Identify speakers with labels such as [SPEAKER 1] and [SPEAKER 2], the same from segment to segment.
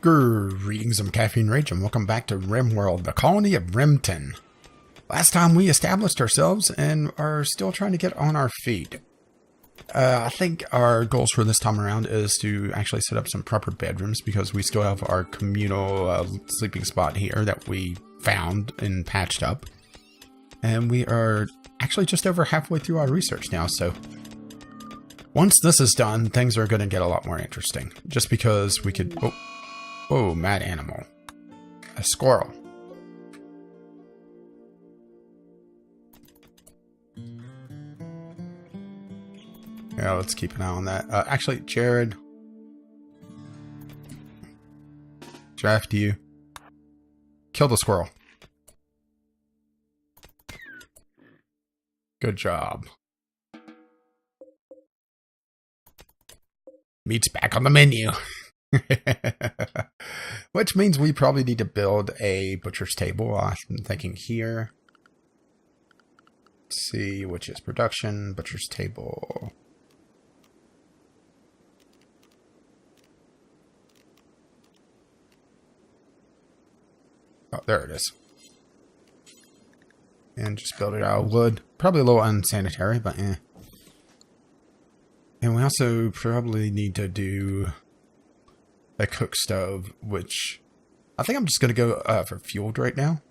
[SPEAKER 1] Greetings, I'm Caffeine Rage, and welcome back to Rimworld, the colony of Rimton. Last time we established ourselves and are still trying to get on our feet. I think our goals for this time around is to actually set up some proper bedrooms because we still have our communal sleeping spot here that we found and patched up. And we are actually just over halfway through our research now, so once this is done, things are going to get a lot more interesting. Just because we could... Oh, mad animal. A squirrel. Yeah, let's keep an eye on that. Actually, Jared. Draft you. Kill the squirrel. Good job. Meat's back on the menu. Which means we probably need to build a butcher's table. I'm thinking here. Let's see, which is production, butcher's table. Oh, there it is. And just build it out of wood. Probably a little unsanitary, but eh. And we also probably need to do a cook stove, which I think I'm just going to go for fueled right now.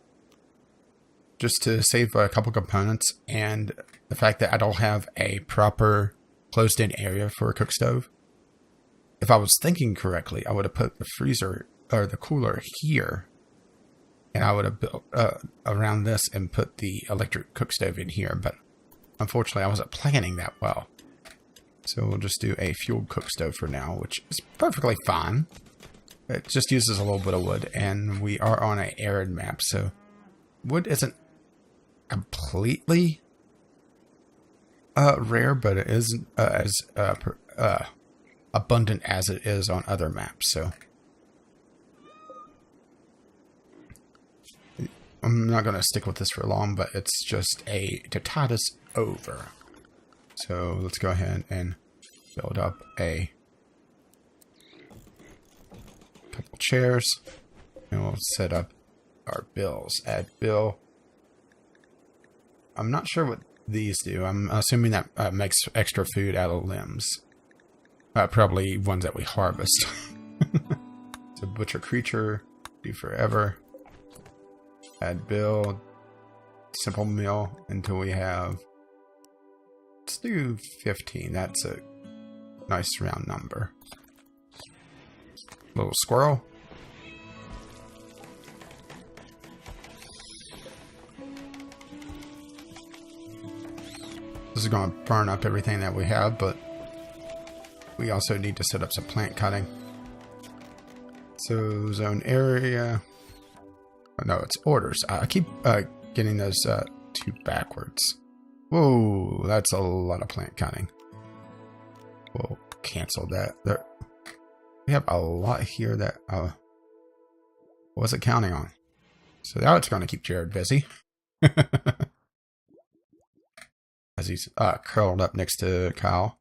[SPEAKER 1] Just to save a couple components and the fact that I don't have a proper closed-in area for a cook stove. If I was thinking correctly, I would have put the freezer or the cooler here. And I would have built around this and put the electric cook stove in here. But unfortunately, I wasn't planning that well. So we'll just do a fueled cook stove for now, which is perfectly fine. It just uses a little bit of wood, and we are on an arid map, so wood isn't completely rare, but it isn't as abundant as it is on other maps. So I'm not going to stick with this for long, but it's just to tide us over. So let's go ahead and build up a couple chairs, and we'll set up our bills. Add bill. I'm not sure what these do. I'm assuming that makes extra food out of limbs. Probably ones that we harvest. So butcher creature, do forever. Add bill. Simple meal until we have... Let's do 15. That's a nice round number. Little squirrel. This is going to burn up everything that we have, but we also need to set up some plant cutting. So zone area. Oh, no, it's orders. I keep getting those two backwards. Whoa, that's a lot of plant cutting. We'll cancel that. We have a lot here that I wasn't counting on. So now it's going to keep Jared busy. As he's curled up next to Kyle.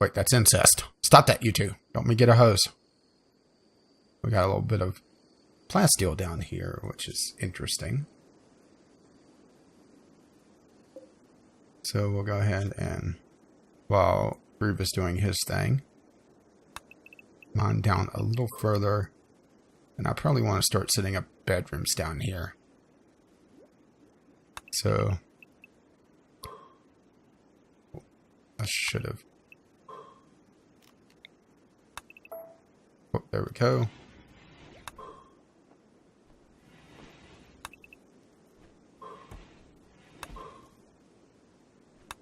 [SPEAKER 1] Wait, that's incest. Stop that, you two. Don't me get a hose. We got a little bit of plasteel down here, which is interesting. So we'll go ahead and, while Groove is doing his thing, mine down a little further. And I probably want to start setting up bedrooms down here. So I should have. Oh, there we go.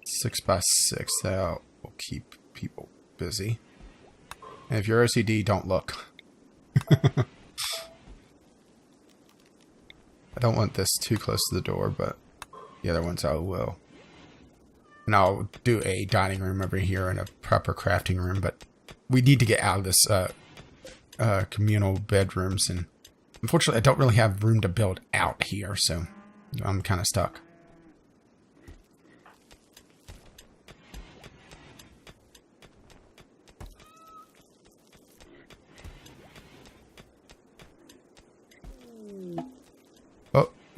[SPEAKER 1] Six by 6, that will keep people busy. And if you're OCD, don't look. I don't want this too close to the door, but the other ones I will. And I'll do a dining room over here and a proper crafting room, but we need to get out of this communal bedrooms, and unfortunately I don't really have room to build out here, so I'm kind of stuck.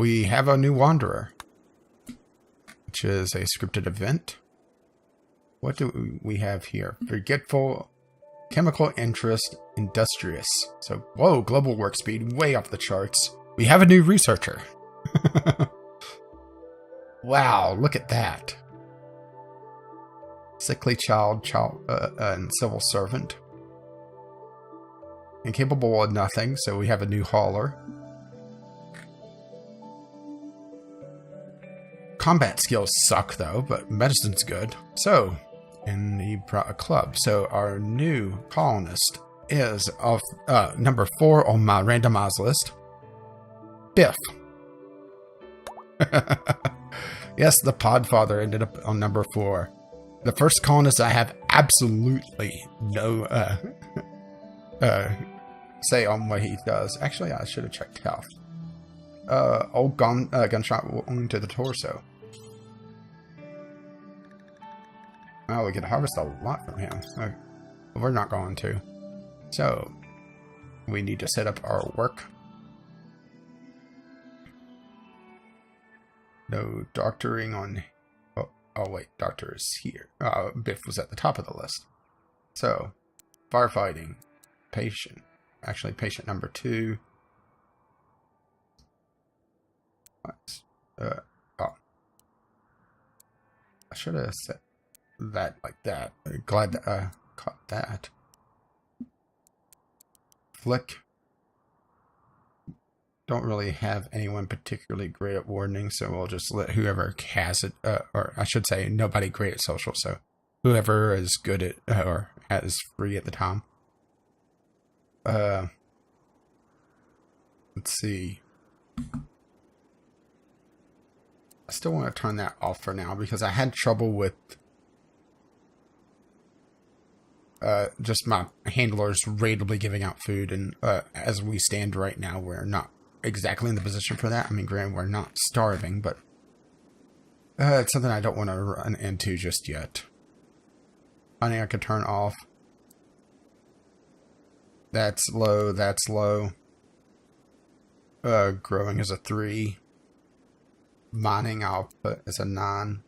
[SPEAKER 1] we have a new wanderer, which is a scripted event. What do we have here? Forgetful, chemical interest, industrious. So, whoa, global work speed, way off the charts. We have a new researcher. Wow, look at that. Sickly child, and civil servant. Incapable of nothing, so we have a new hauler. Combat skills suck though, but medicine's good. So, and he brought a club. So our new colonist is of number 4 on my randomized list. Biff. Yes, the Podfather ended up on number 4. The first colonist I have absolutely no say on what he does. Actually, I should have checked health. Old gunshot wound to the torso. Oh, we could harvest a lot from him. We're not going to. So, we need to set up our work. No doctoring on... Oh wait, doctor is here. Biff was at the top of the list. So, firefighting. Patient. Actually, patient number 2. I should have set that like that. Glad that I caught that. Flick. Don't really have anyone particularly great at wardening, so we'll just let whoever has it, or I should say nobody great at social, so whoever is good at, or has free at the time. Let's see. I still want to turn that off for now because I had trouble with just my handlers ratably giving out food, and as we stand right now, we're not exactly in the position for that. I mean, granted, we're not starving, but it's something I don't want to run into just yet. Honey, I could turn off. That's low, that's low. Growing is a 3. Mining I'll put as a 9.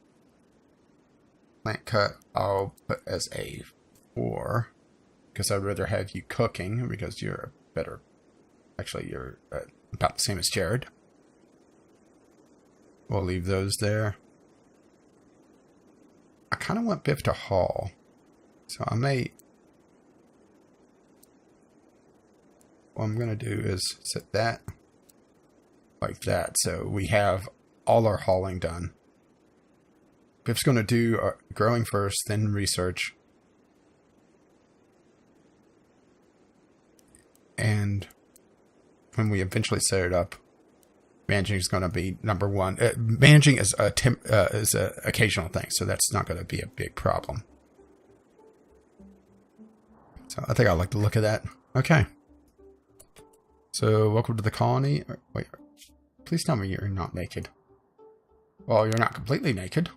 [SPEAKER 1] Plant cut I'll put as a 4. Because I'd rather have you cooking, because you're a better... Actually, you're about the same as Jared. We'll leave those there. I kind of want Biff to haul. So I may... What I'm going to do is set that like that. So we have all our hauling done. Biff's going to do growing first, then research. And when we eventually set it up, managing is going to be number 1. Managing is a occasional thing, so that's not going to be a big problem. So I think I like the look of that. Okay. So welcome to the colony. Wait, please tell me you're not naked. Well, you're not completely naked.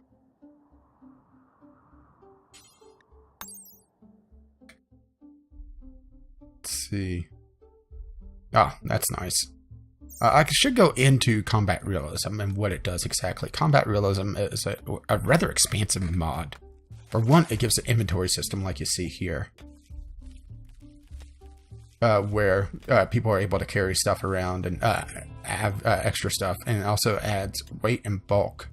[SPEAKER 1] Let's see. Ah, that's nice. I should go into Combat Realism and what it does exactly. Combat Realism is a rather expansive mod. For one, it gives an inventory system like you see here. Where people are able to carry stuff around and have extra stuff. And it also adds weight and bulk.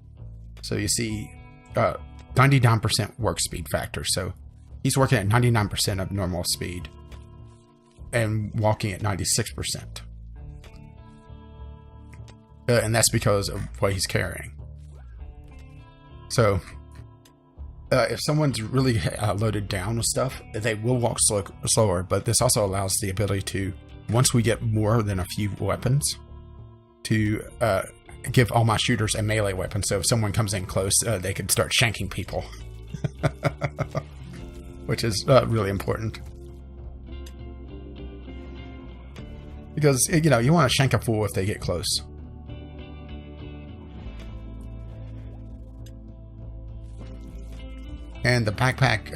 [SPEAKER 1] So you see 99% work speed factor. So he's working at 99% of normal speed. And walking at 96%. And that's because of what he's carrying. So, if someone's really loaded down with stuff, they will walk slower, but this also allows the ability to, once we get more than a few weapons, to give all my shooters a melee weapon. So if someone comes in close, they can start shanking people. Which is really important. Because, you know, you want to shank a fool if they get close. And the backpack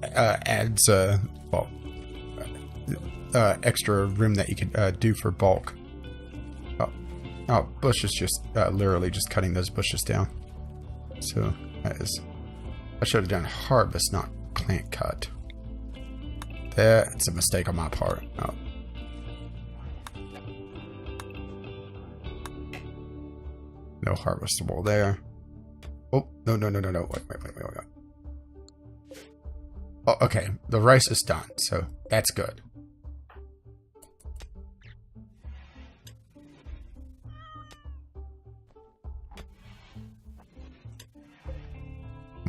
[SPEAKER 1] adds, extra room that you can do for bulk. Oh, Oh, Bush is just literally just cutting those bushes down. So that is... I should have done harvest, not plant cut. That's a mistake on my part. Oh. No harvestable there. Oh, no. Wait. Oh, okay. The rice is done, so that's good.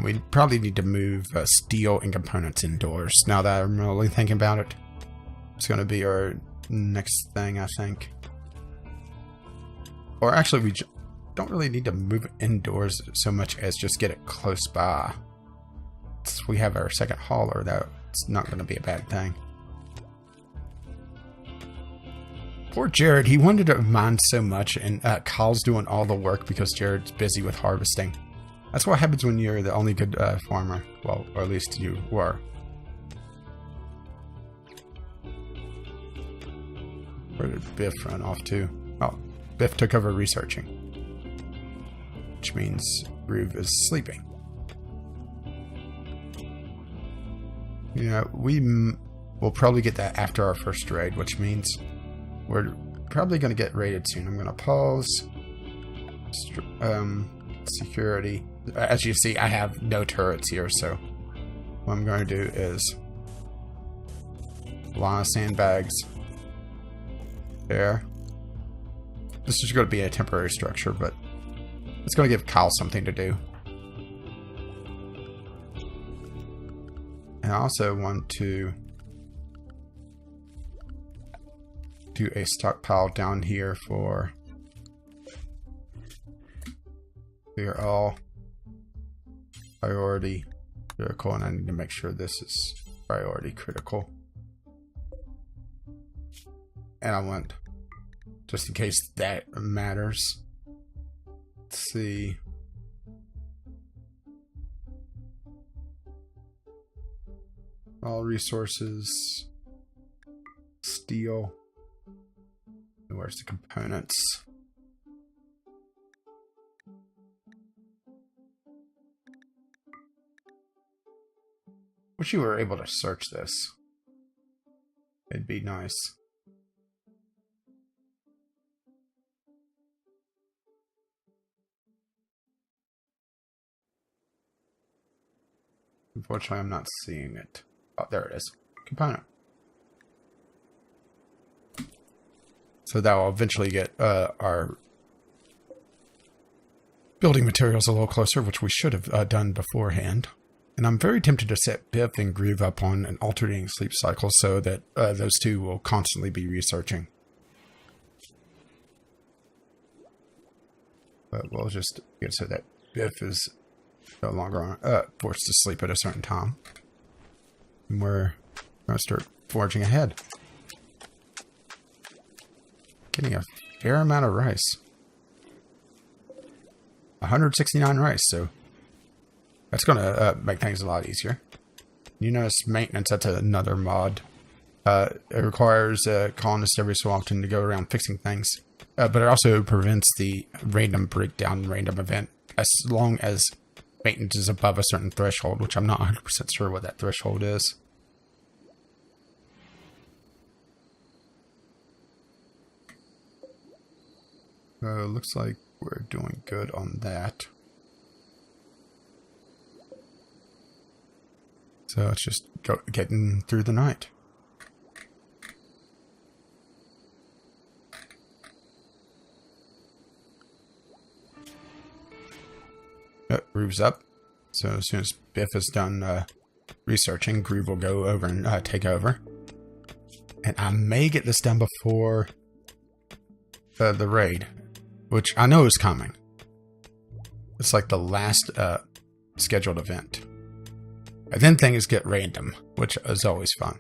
[SPEAKER 1] We probably need to move steel and components indoors. Now that I'm really thinking about it, it's going to be our next thing, I think. Or actually, we don't really need to move indoors so much as just get it close by. Since we have our second hauler, that's not going to be a bad thing. Poor Jared, he wanted to mine so much, and Kyle's doing all the work because Jared's busy with harvesting. That's what happens when you're the only good farmer. Well, or at least you were. Where did Biff run off to? Oh, Biff took over researching. Which means Groove is sleeping. Yeah, we will probably get that after our first raid, which means we're probably going to get raided soon. I'm going to pause. Security. As you see, I have no turrets here, so what I'm going to do is a lot of sandbags there. This is going to be a temporary structure, but it's going to give Kyle something to do. And I also want to do a stockpile down here for... We are all priority critical, and I need to make sure this is priority critical. And I want, just in case that matters, let's see. All resources, steel. And where's the components? Wish you were able to search this. It'd be nice. Unfortunately, I'm not seeing it. Oh, there it is. Component. So that will eventually get our building materials a little closer, which we should have done beforehand. And I'm very tempted to set Biff and Groove up on an alternating sleep cycle so that those two will constantly be researching. But we'll just get so that Biff is no longer forced to sleep at a certain time. And we're going to start forging ahead. Getting a fair amount of rice. 169 rice, so that's going to make things a lot easier. You notice maintenance, that's another mod. It requires colonists every so often to go around fixing things. But it also prevents the random breakdown, random event, as long as maintenance is above a certain threshold, which I'm not 100% sure what that threshold is. Looks like we're doing good on that. So it's just getting through the night. Groove's up. So as soon as Biff is done researching, Groove will go over and take over. And I may get this done before the raid, which I know is coming. It's like the last scheduled event. And then things get random, which is always fun.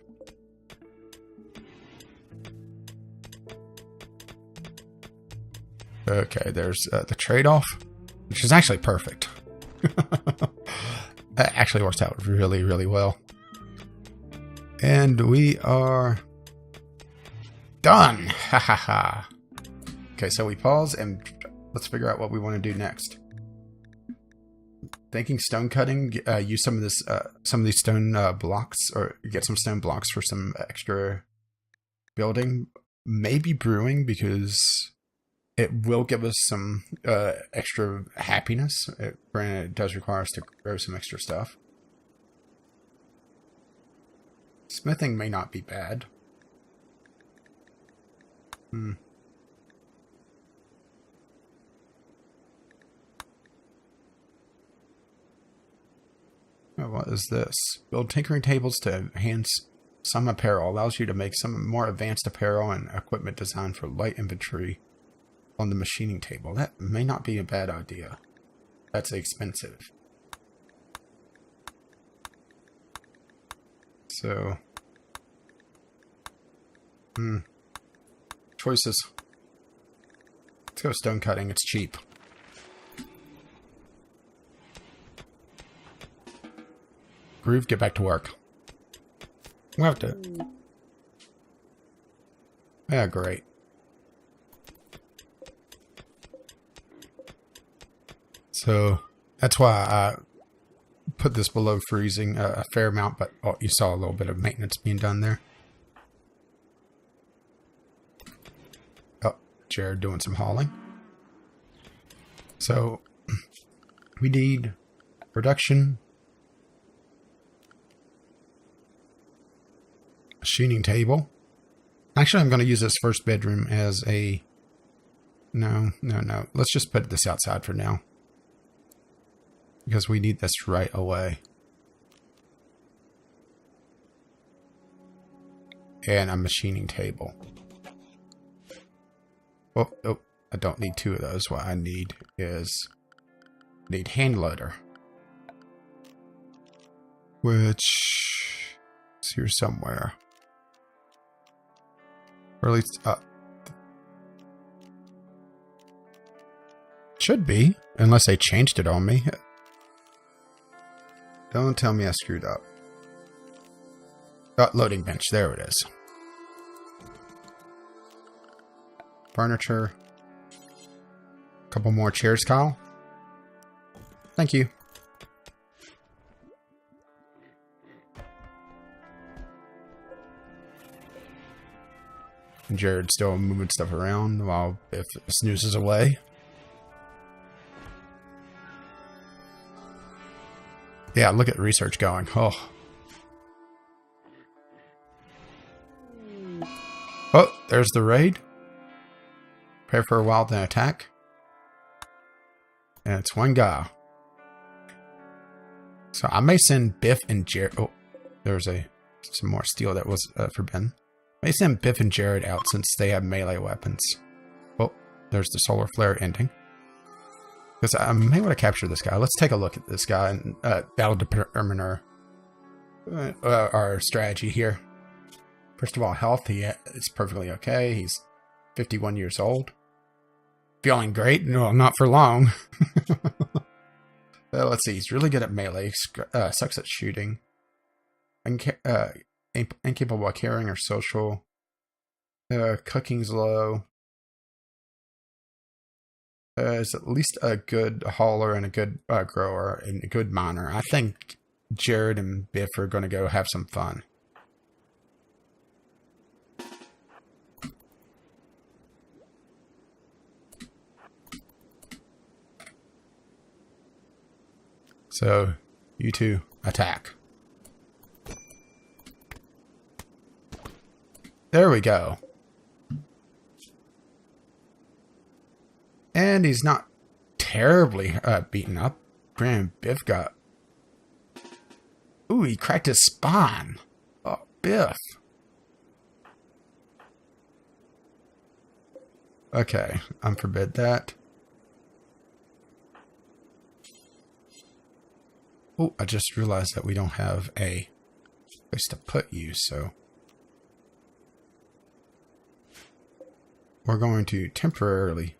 [SPEAKER 1] Okay, there's the trade-off, which is actually perfect. That actually works out really, really well. And we are done. Ha ha ha. Okay, so we pause and let's figure out what we want to do next. Thinking stone cutting, use some of these stone blocks, or get some stone blocks for some extra building. Maybe brewing, because it will give us some extra happiness. Granted, it does require us to grow some extra stuff. Smithing may not be bad. Oh, what is this? Build tinkering tables to enhance some apparel. Allows you to make some more advanced apparel and equipment designed for light inventory on the machining table. That may not be a bad idea. That's expensive. So, choices. Let's go stone cutting. It's cheap. Groove, get back to work. We'll have to... Yeah, great. So, that's why I put this below freezing a fair amount, but you saw a little bit of maintenance being done there. Oh, Jared doing some hauling. So, we need production... machining table. Actually, I'm going to use this first bedroom as a... No. Let's just put this outside for now, because we need this right away. And a machining table. Oh, I don't need two of those. What I need is... hand loader. Which... is here somewhere. Or at least, should be, unless they changed it on me. Don't tell me I screwed up. Loading bench, there it is. Furniture. A couple more chairs, Kyle. Thank you. Jared's still moving stuff around while Biff snoozes away. Yeah, look at research going. Oh. Oh, there's the raid. Prepare for a while, then attack. And it's one guy. So I may send Biff and Jared. Oh, there's some more steel that was forbidden. I may send Biff and Jared out since they have melee weapons. Oh, there's the solar flare ending. Because I may want to capture this guy. Let's take a look at this guy and that'll determine our strategy here. First of all, health. It's perfectly okay. He's 51 years old. Feeling great? No, not for long. Let's see. He's really good at melee. Sucks at shooting. Incapable of carrying or social. Cooking's low. Is at least a good hauler and a good grower and a good miner. I think Jared and Biff are going to go have some fun. So, you two, attack. There we go. And he's not terribly beaten up. Brand Biff got... Ooh, he cracked his spine. Oh, Biff. Okay, unforbid that. Oh, I just realized that we don't have a place to put you, so... we're going to temporarily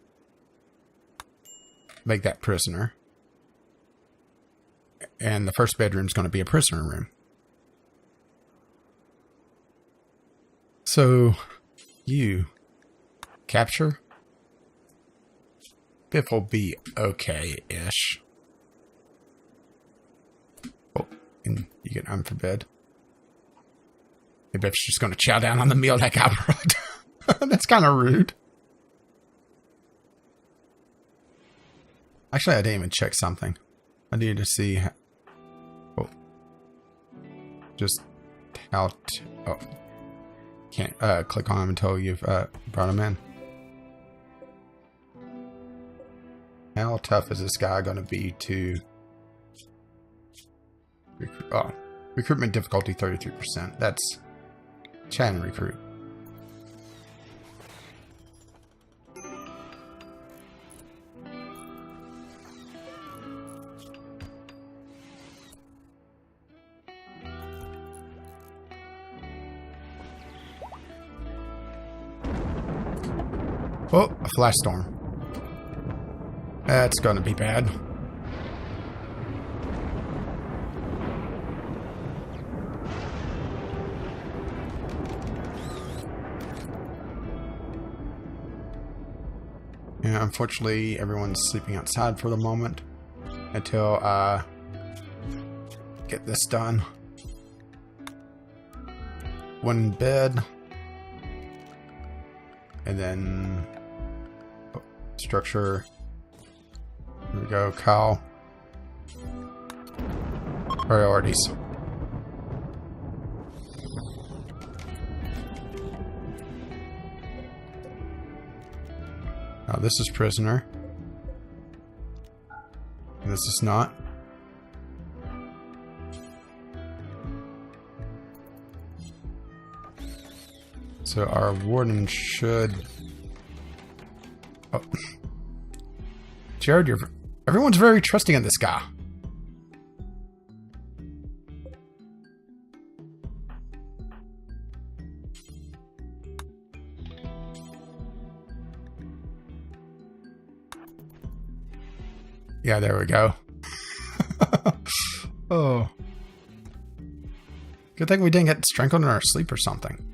[SPEAKER 1] make that prisoner. And the first bedroom is going to be a prisoner room. So, you capture Biff will be okay-ish. Oh, and you get unforbid. Maybe Biff's just going to chow down on the meal that got brought. That's kind of rude. Actually, I didn't even check something. I needed to see how... Oh. Just how... Oh. Can't click on them until you've brought them in. How tough is this guy going to be to... recruitment difficulty 33%. That's chat and recruit. Oh, a flash storm. That's going to be bad. Yeah, unfortunately, everyone's sleeping outside for the moment until I get this done. One bed. And then structure. Here we go, Kyle. Priorities. Now this is prisoner. And this is not. So our warden should... Oh. Jared, everyone's very trusting in this guy. Yeah, there we go. Oh. Good thing we didn't get strangled in our sleep or something.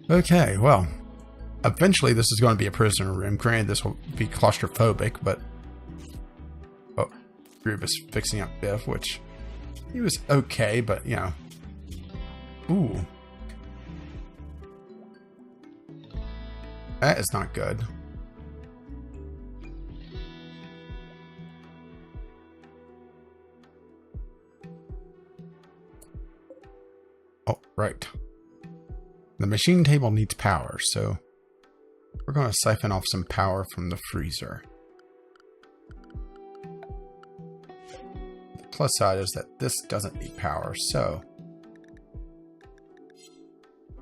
[SPEAKER 1] Okay, well, eventually this is going to be a prisoner room. Granted, this will be claustrophobic, but... Oh, Groove is fixing up Biff, which... He was okay, but, you know... Ooh. That is not good. Oh, right. The machine table needs power, so we're going to siphon off some power from the freezer. The plus side is that this doesn't need power, so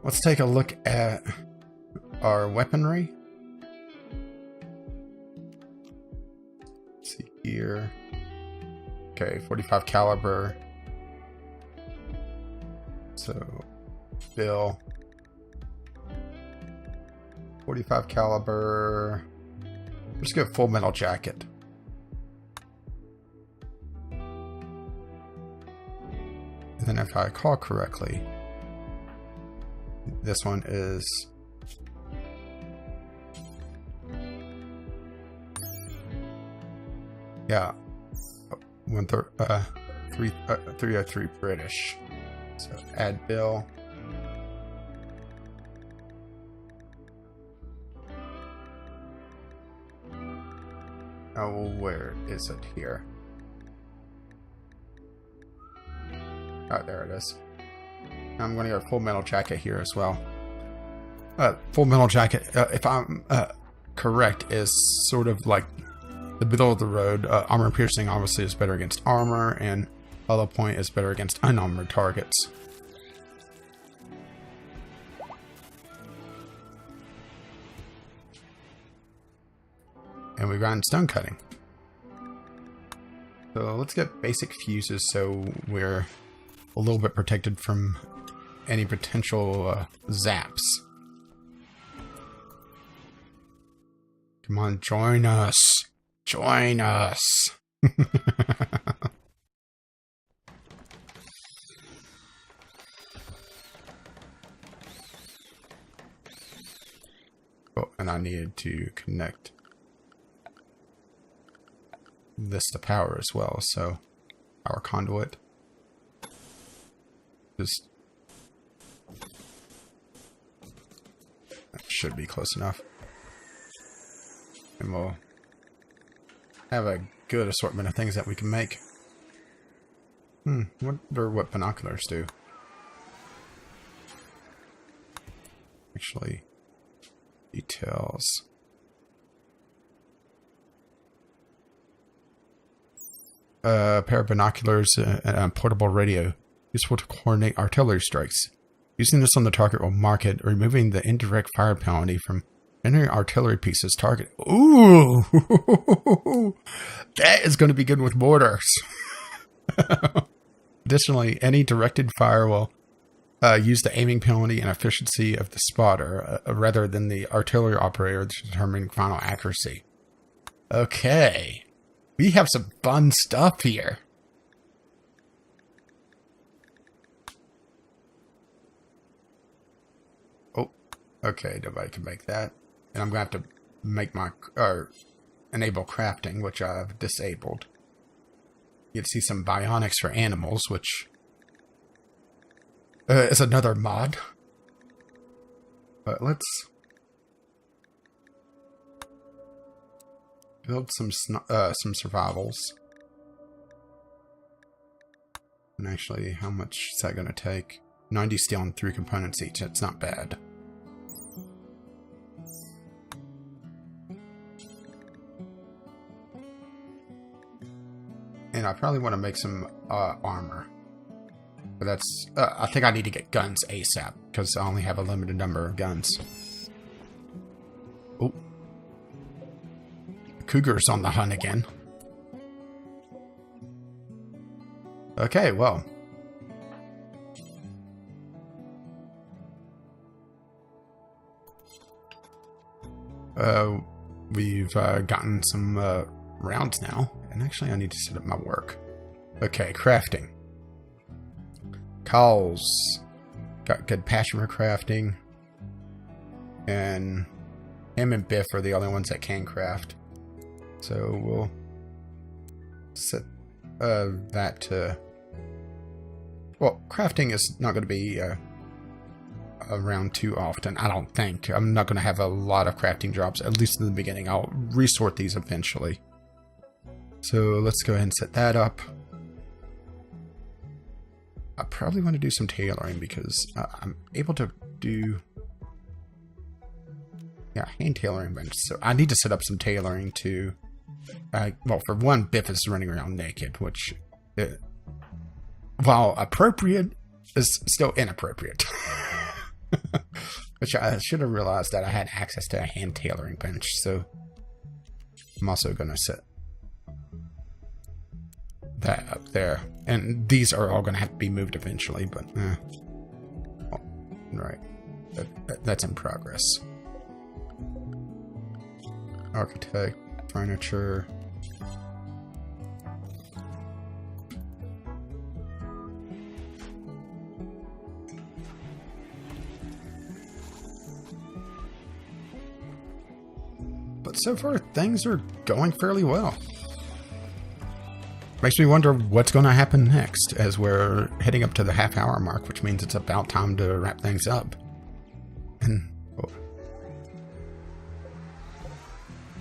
[SPEAKER 1] let's take a look at our weaponry. Let's see here. Okay, 45 caliber. So, Bill. 45 caliber. Let's go full metal jacket. And then if I recall correctly, this one is yeah, 303 British. So add Bill. Oh, where is it here? Oh, there it is. I'm going to go full metal jacket here as well. Full metal jacket, if I'm correct, is sort of like the middle of the road. Armor piercing obviously is better against armor, and hollow point is better against unarmored targets. And we got stone cutting. So let's get basic fuses so we're a little bit protected from any potential zaps. Come on, join us. Join us. Oh, and I needed to connect this to power as well, so power conduit. Just that should be close enough. And we'll have a good assortment of things that we can make. Wonder what binoculars do. Actually, details. A pair of binoculars and a portable radio, useful to coordinate artillery strikes. Using this on the target will mark it, removing the indirect fire penalty from entering artillery pieces target. Ooh! That is going to be good with mortars. Additionally, any directed fire will use the aiming penalty and efficiency of the spotter, rather than the artillery operator to determine final accuracy. Okay. We have some fun stuff here. Oh, okay, nobody can make that. And I'm going to have to make my, enable crafting, which I've disabled. You can see some bionics for animals, which is another mod. But let's build some survivals. And actually, how much is that going to take? 90 steel and 3 components each. That's not bad. And I probably want to make some armor. But that's... I think I need to get guns ASAP, because I only have a limited number of guns. Oh. Cougar's on the hunt again. Okay, well. We've gotten some rounds now. And actually, I need to set up my work. Okay, crafting. Cows. Got good passion for crafting. And him and Biff are the only ones that can craft. So we'll set that to... Well, crafting is not going to be around too often, I don't think. I'm not going to have a lot of crafting jobs, at least in the beginning. I'll resort these eventually. So let's go ahead and set that up. I probably want to do some tailoring because I'm able to do... Yeah, hand tailoring bench. So I need to set up some tailoring to... well, for one, Biff is running around naked, which, while appropriate, is still inappropriate. Which I should have realized that I had access to a hand tailoring bench, so I'm also going to set that up there. And these are all going to have to be moved eventually, but, oh, right. That's in progress. Architect. Furniture. But so far, things are going fairly well. Makes me wonder what's going to happen next, as we're heading up to the half-hour mark, which means it's about time to wrap things up. And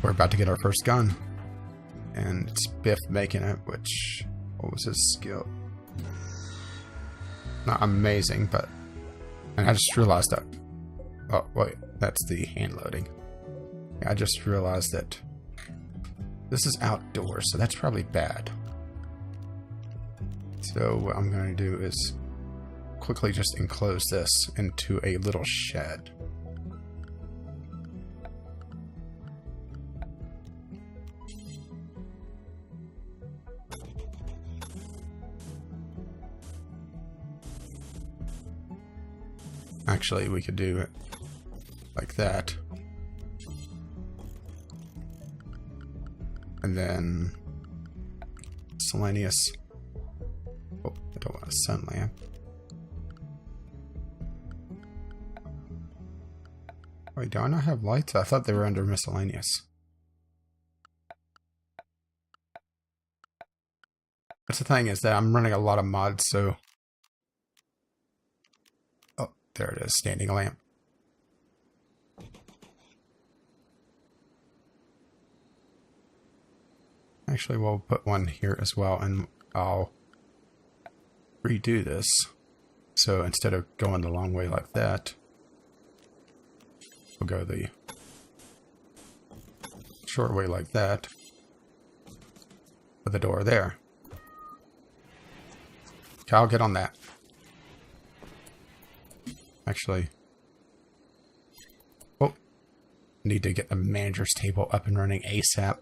[SPEAKER 1] we're about to get our first gun. And it's Biff making it, which... What was his skill? Not amazing, but... And I just realized that... Oh, wait. That's the hand loading. I just realized that... This is outdoors, so that's probably bad. So what I'm going to do is... quickly just enclose this into a little shed. Actually, we could do it like that. And then miscellaneous. Oh, I don't want a sun lamp. Wait, do I not have lights? I thought they were under miscellaneous. That's the thing, is that I'm running a lot of mods, so... Oh, there it is, standing lamp. Actually, we'll put one here as well, and I'll redo this. So instead of going the long way like that, we'll go the short way like that, with the door there. Okay, I'll get on that. Actually, oh, need to get the manager's table up and running ASAP.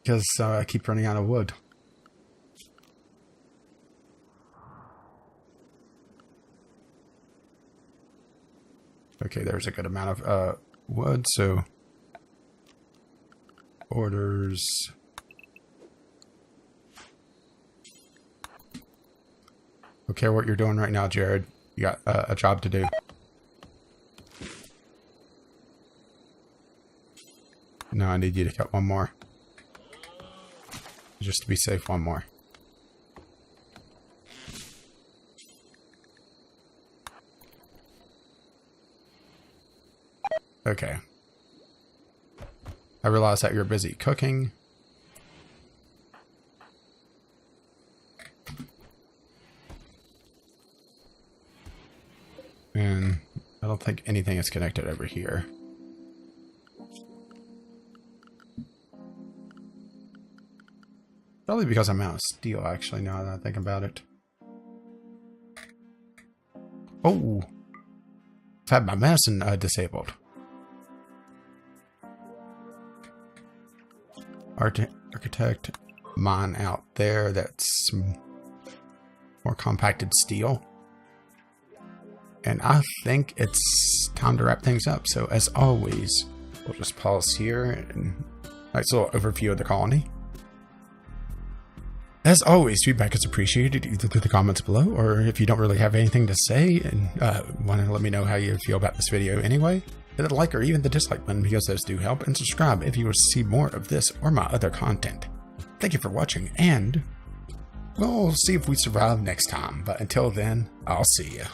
[SPEAKER 1] Because I keep running out of wood. Okay, there's a good amount of wood, so orders. Don't care what you're doing right now, Jared. You got a job to do. No, I need you to cut one more. Just to be safe, one more. Okay. I realize that you're busy cooking. And I don't think anything is connected over here. Probably because I'm out of steel, actually, now that I think about it. Oh! I've had my medicine disabled. Architect mine out there. That's some more compacted steel. And I think it's time to wrap things up. So as always, we'll just pause here and nice little overview of the colony. As always, feedback is appreciated either through the comments below, or if you don't really have anything to say and want to let me know how you feel about this video anyway, hit the like or even the dislike button because those do help, and subscribe if you want to see more of this or my other content. Thank you for watching, and we'll see if we survive next time, but until then, I'll see you.